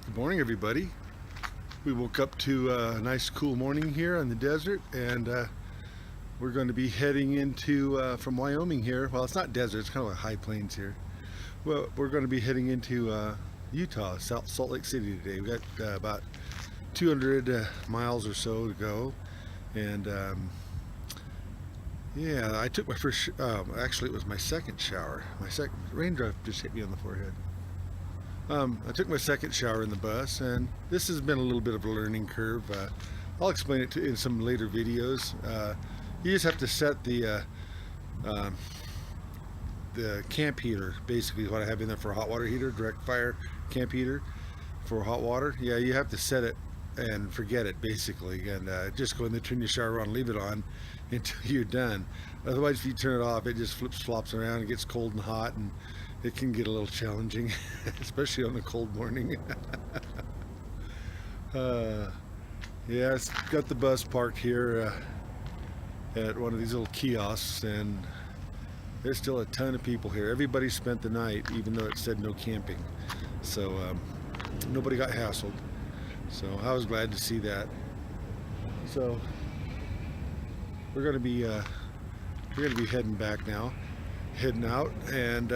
Good morning, everybody. We woke up to a nice cool morning here in the desert, and we're going to be heading into from Wyoming here. Well, it's not desert, it's kind of like high plains here. Well, we're going to be heading into Utah, Salt Lake City today. We got about 200 miles or so to go, and yeah, I took my first. Actually, it was my second shower. My second raindrop just hit me on the forehead. I took my second shower in the bus, and this has been a little bit of a learning curve. I'll explain it in some later videos. You just have to set uh, the camp heater, basically what I have in there for a hot water heater, direct fire camp heater for hot water. Yeah, you have to set it and forget it basically, and just go in there, turn your shower on, leave it on until you're done. Otherwise, if you turn it off, it just flops around and gets cold and hot, and it can get a little challenging, especially on a cold morning. Yeah, it's got the bus parked here at one of these little kiosks, and there's still a ton of people here. Everybody spent the night, even though it said no camping. So nobody got hassled. So I was glad to see that. So we're gonna be heading back now, heading out, and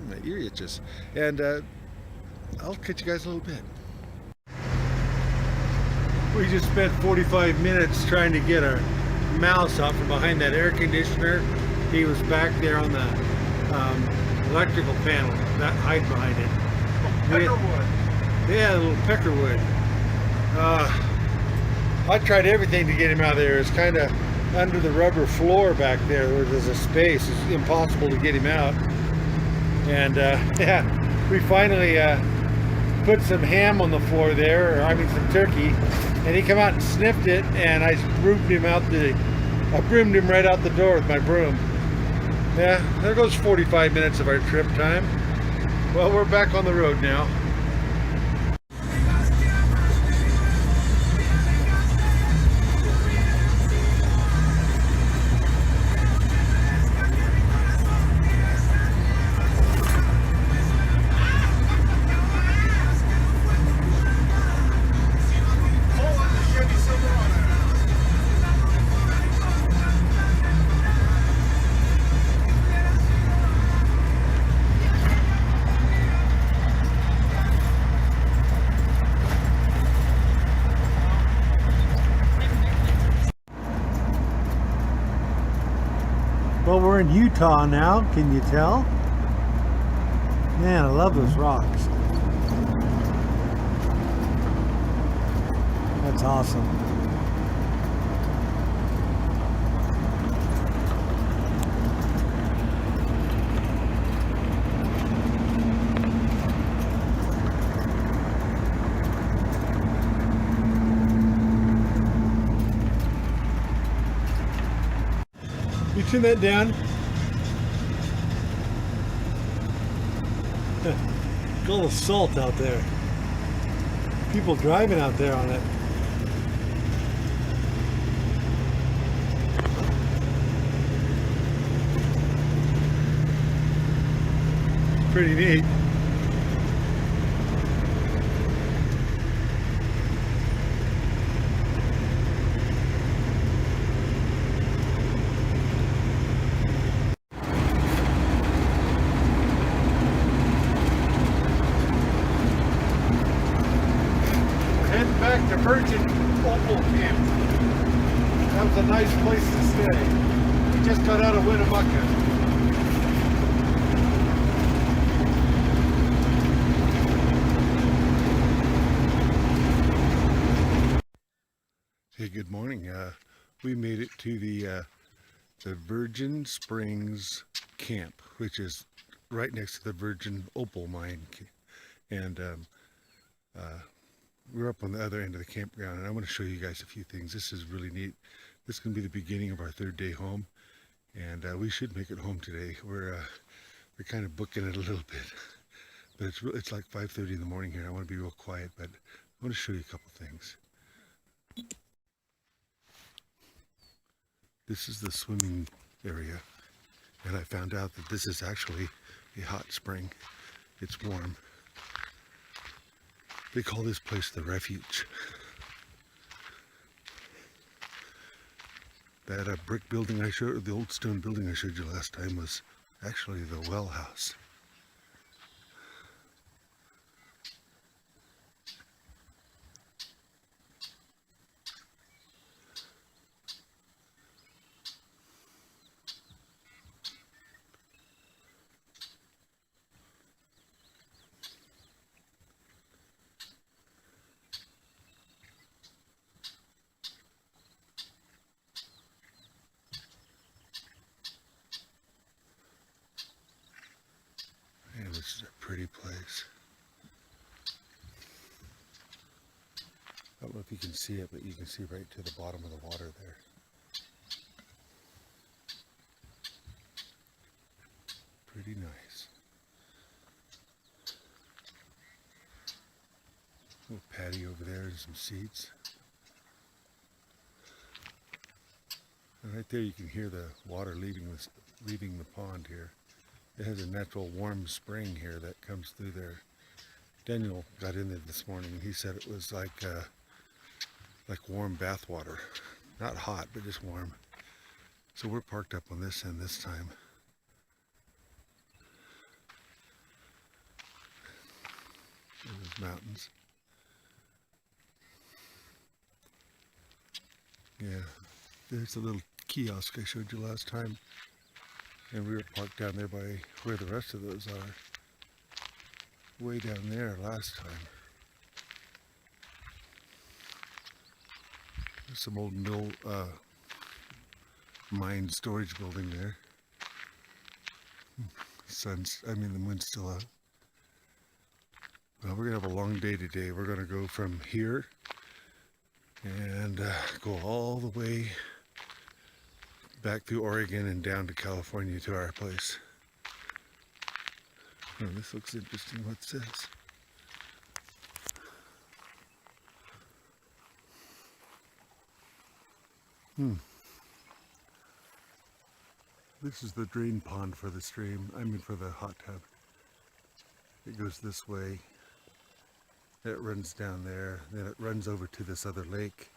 my ear itches, and I'll catch you guys in a little bit. We just spent 45 minutes trying to get our mouse out from behind that air conditioner. He was back there on the electrical panel, that hide behind it. Peckerwood. Yeah, a little peckerwood. I tried everything to get him out of there. It's kind of under the rubber floor back there where there's a space. It's impossible to get him out. And yeah, we finally put some ham on the floor there, or I mean some turkey, and he come out and sniffed it, and I broomed him right out the door with my broom. Yeah, there goes 45 minutes of our trip time. Well, we're back on the road now. Well, we're in Utah now, can you tell? Man, I love those rocks. That's awesome. You turn that down. Got a little salt out there. People driving out there on it. Pretty neat. Back to Virgin Opal Camp. That was a nice place to stay. We just got out of Winnemucca. Hey, good morning. We made it to the Virgin Springs camp, which is right next to the Virgin Opal mine, and we're up on the other end of the campground, and I want to show you guys a few things. This is really neat. This is going to be the beginning of our third day home, and we should make it home today. We're kind of booking it a little bit, but it's like 5:30 in the morning here. I want to be real quiet, but I want to show you a couple things. This is the swimming area, and I found out that this is actually a hot spring. It's warm. They call this place the Refuge. That brick building I showed, the old stone building I showed you last time, was actually the well house. Man, this is a pretty place. I don't know if you can see it, but you can see right to the bottom of the water there. Pretty nice. Little patio over there and some seats. And right there you can hear the water leaving the pond here. It has a natural warm spring here that comes through there. Daniel got in there this morning and he said it was like warm bath water. Not hot, but just warm. So we're parked up on this end this time. There's mountains. Yeah, there's a little kiosk I showed you last time. And we were parked down there by where the rest of those are. Way down there last time. There's some old mill mine storage building there. The moon's still out. Well, we're gonna have a long day today. We're gonna go from here and go all the way back through Oregon and down to California to our place. Oh, this looks interesting. What's this? This is the drain pond for the stream. For the hot tub. It goes this way. It runs down there. Then it runs over to this other lake.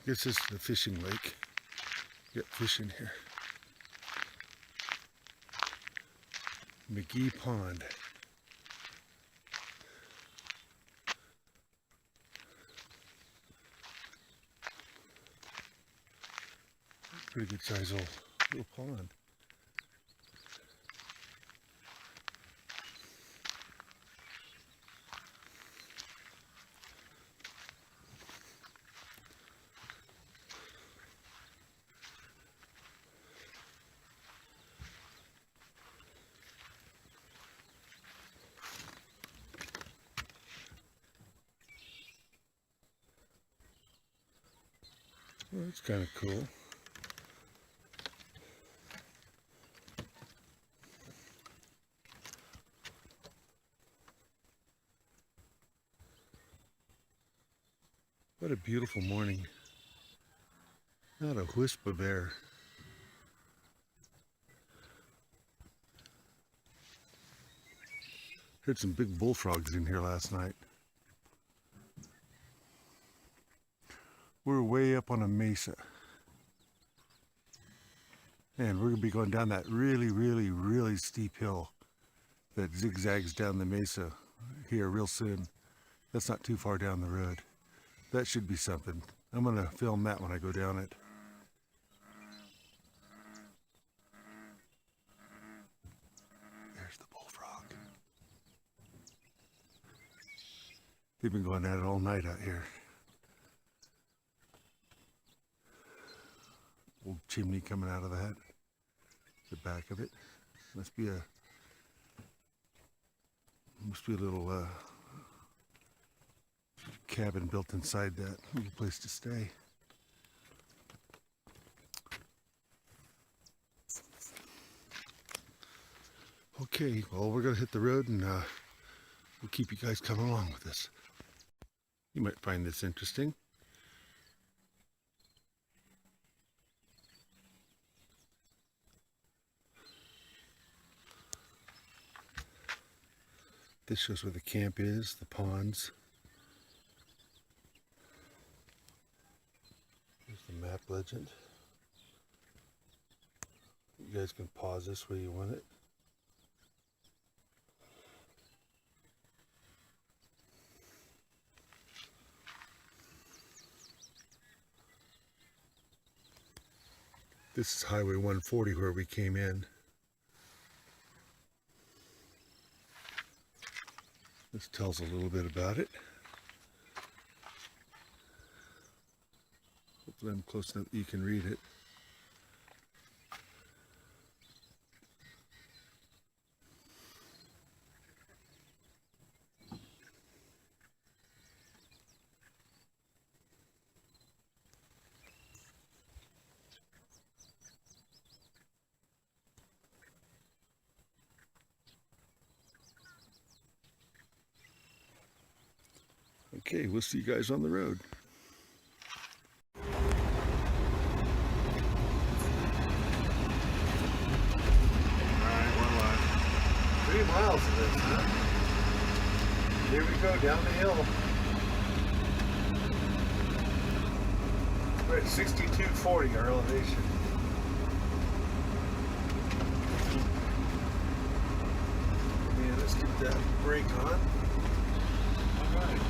This is the fishing lake. Get fish in here. McGee Pond. Pretty good size little pond. Well, that's kind of cool. What a beautiful morning. Not a wisp of air. Heard some big bullfrogs in here last night. We're way up on a mesa. And we're going to be going down that really, really, really steep hill that zigzags down the mesa here real soon. That's not too far down the road. That should be something. I'm going to film that when I go down it. There's the bullfrog. They've been going at it all night out here. Old chimney coming out of that. The back of it. Must be a little cabin built inside that. Little place to stay. Okay, well, we're gonna hit the road and We'll keep you guys coming along with us. You might find this interesting. This shows where the camp is, the ponds. Here's the map legend. You guys can pause this where you want it. This is Highway 140 where we came in. This tells a little bit about it. Hopefully I'm close enough that you can read it. Okay, we'll see you guys on the road. Alright, we're live. 3 miles of this, huh? Here we go, down the hill. We're at 6240, our elevation. Yeah, let's get that brake on. Alright.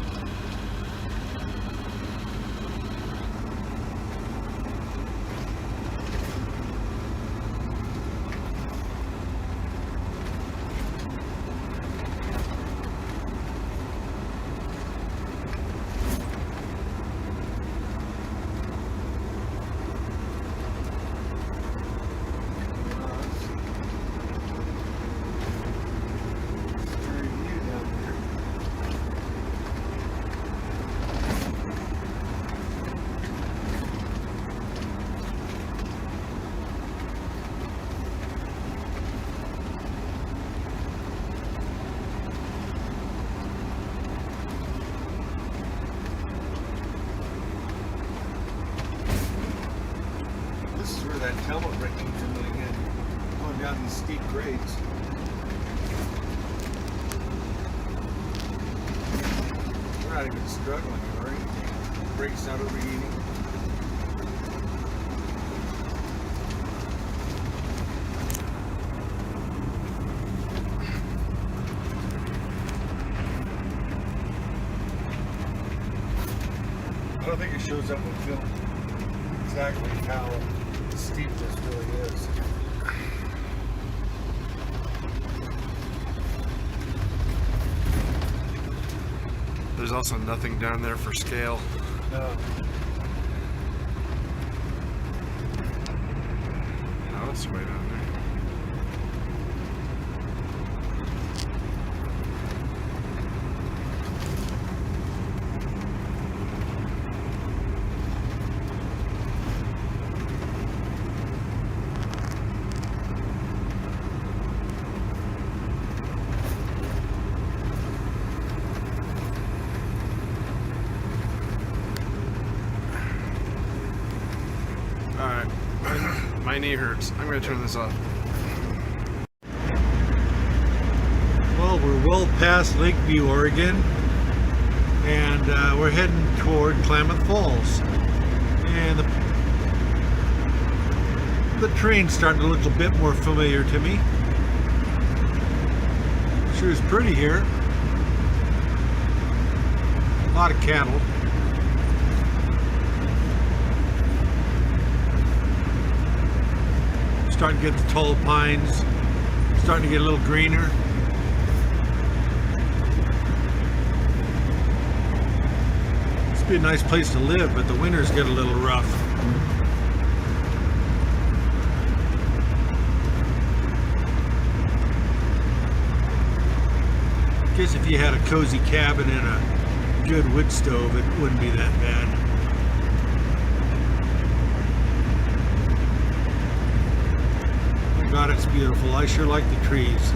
That helmet braking coming in, going down these steep grades. We're not even struggling or anything. Brakes not overheating. I don't think it shows up on film exactly how steep this really is. There's also nothing down there for scale. No. Oh, it's way down there. Alright, my knee hurts. I'm going to turn this off. Well, we're well past Lakeview, Oregon, and we're heading toward Klamath Falls. And the terrain's starting to look a bit more familiar to me. Sure is pretty here. A lot of cattle. Starting to get the tall pines, starting to get a little greener. This would be a nice place to live, but the winters get a little rough. I guess if you had a cozy cabin and a good wood stove, it wouldn't be that bad. God, it's beautiful. I sure like the trees.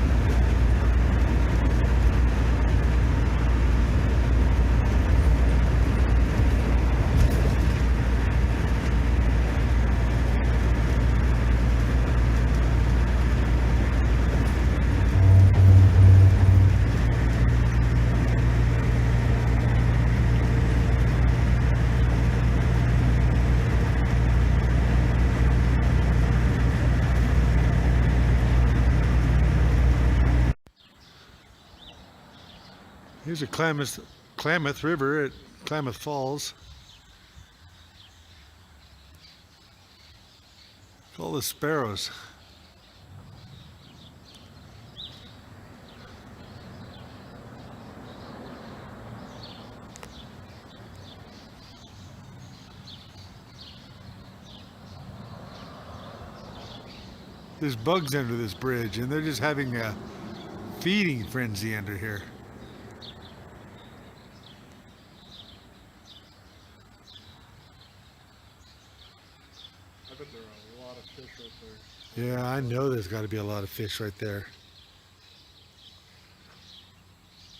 Here's a Klamath River at Klamath Falls. All the sparrows. There's bugs under this bridge, and they're just having a feeding frenzy under here. I bet there are a lot of fish right there. Yeah, I know there's got to be a lot of fish right there.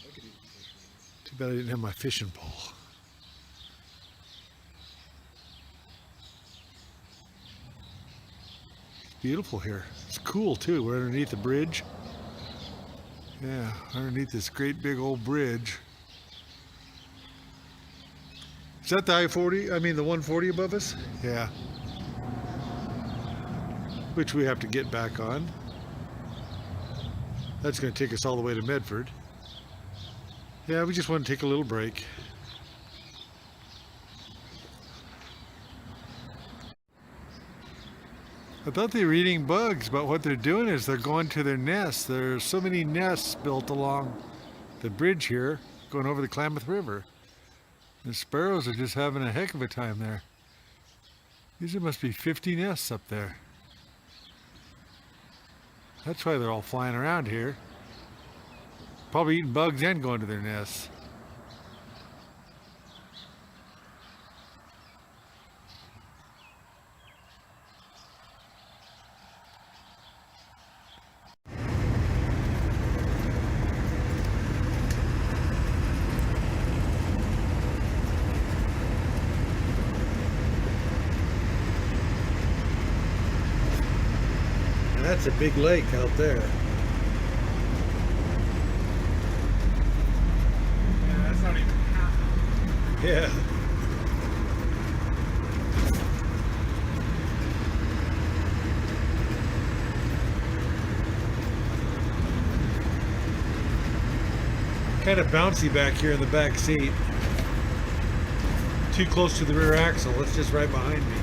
I could eat fish right Too bad I didn't have my fishing pole. It's beautiful here. It's cool too. We're underneath the bridge. Yeah, underneath this great big old bridge. Is that the I-40? I mean the 140 above us? Yeah. Which we have to get back on. That's going to take us all the way to Medford. Yeah, we just want to take a little break. I thought they were eating bugs, but what they're doing is they're going to their nests. There's so many nests built along the bridge here, going over the Klamath River. The sparrows are just having a heck of a time there. These must be 50 nests up there. That's why they're all flying around here. Probably eating bugs and going to their nests. And that's a big lake out there. Yeah, that's not even half. Yeah. Kind of bouncy back here in the back seat. Too close to the rear axle. It's just right behind me.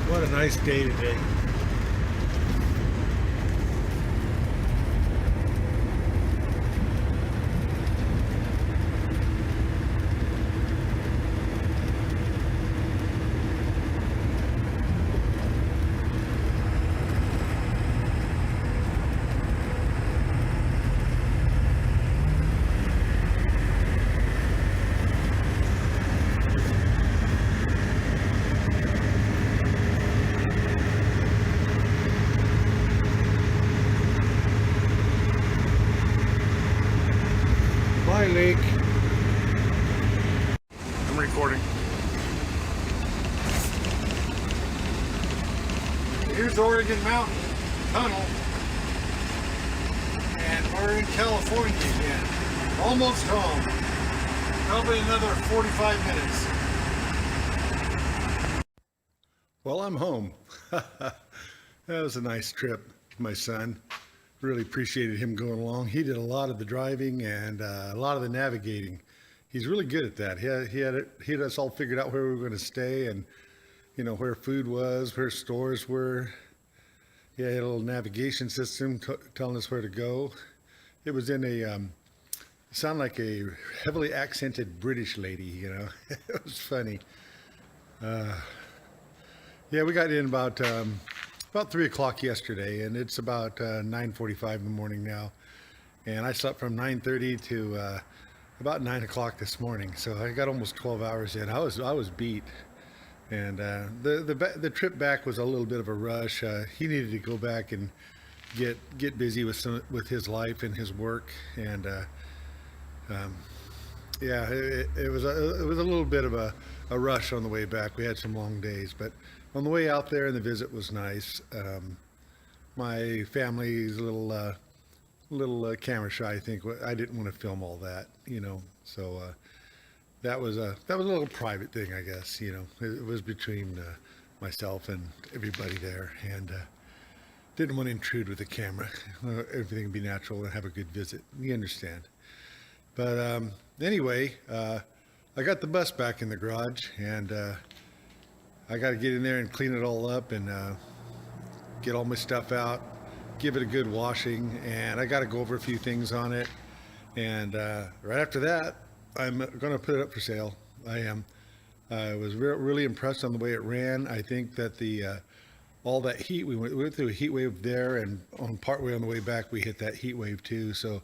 What a nice day today. Bye, Lake. I'm recording. Here's Oregon Mountain Tunnel, and we're in California again. Almost home. Probably another 45 minutes. Well, I'm home. That was a nice trip. My son. Really appreciated him going along. He did a lot of the driving and a lot of the navigating. He's really good at that. He had us all figured out where we were going to stay, and you know where food was, where stores were. He had a little navigation system telling us where to go. It was in a sound like a heavily accented British lady. You know, it was funny. Yeah, we got in about 3 o'clock yesterday, and it's about 9:45 in the morning now. And I slept from 9:30 to about 9 o'clock this morning, so I got almost 12 hours in. I was beat, and the trip back was a little bit of a rush. He needed to go back and get busy with his life and his work, and yeah, it was a little bit of a rush on the way back. We had some long days, but on the way out there, and the visit was nice. My family's a little camera shy. I think I didn't want to film all that, you know. So that was a little private thing, I guess. You know, it was between myself and everybody there, and didn't want to intrude with the camera. Everything would be natural and have a good visit. You understand. But anyway, I got the bus back in the garage, and I got to get in there and clean it all up and get all my stuff out, give it a good washing, and I got to go over a few things on it. And right after that, I'm going to put it up for sale. I am. I was really impressed on the way it ran. I think that the all that heat, we went through a heat wave there, and on partway on the way back, we hit that heat wave too. So,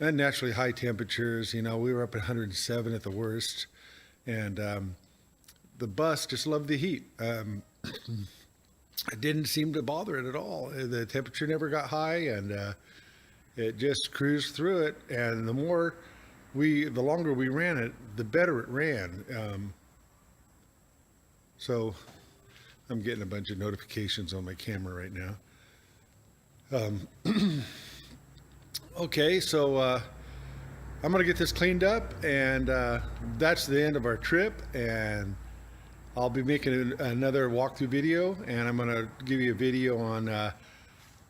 and naturally high temperatures. You know, we were up at 107 at the worst, and the bus just loved the heat. It didn't seem to bother it at all. The temperature never got high, and it just cruised through it. And the longer we ran it, the better it ran. So I'm getting a bunch of notifications on my camera right now. Okay, so I'm gonna get this cleaned up, and that's the end of our trip, and I'll be making another walkthrough video, and I'm gonna give you a video on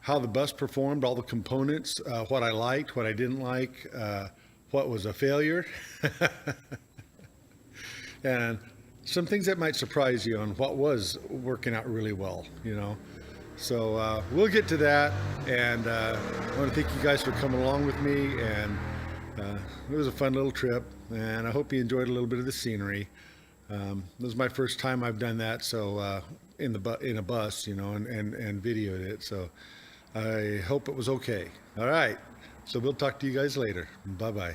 how the bus performed, all the components, what I liked, what I didn't like, what was a failure, and some things that might surprise you on what was working out really well, you know. So we'll get to that, and I want to thank you guys for coming along with me, and it was a fun little trip, and I hope you enjoyed a little bit of the scenery. This was my first time I've done that, so in a bus, you know, and videoed it, so I hope it was okay. All right, so we'll talk to you guys later. Bye-bye.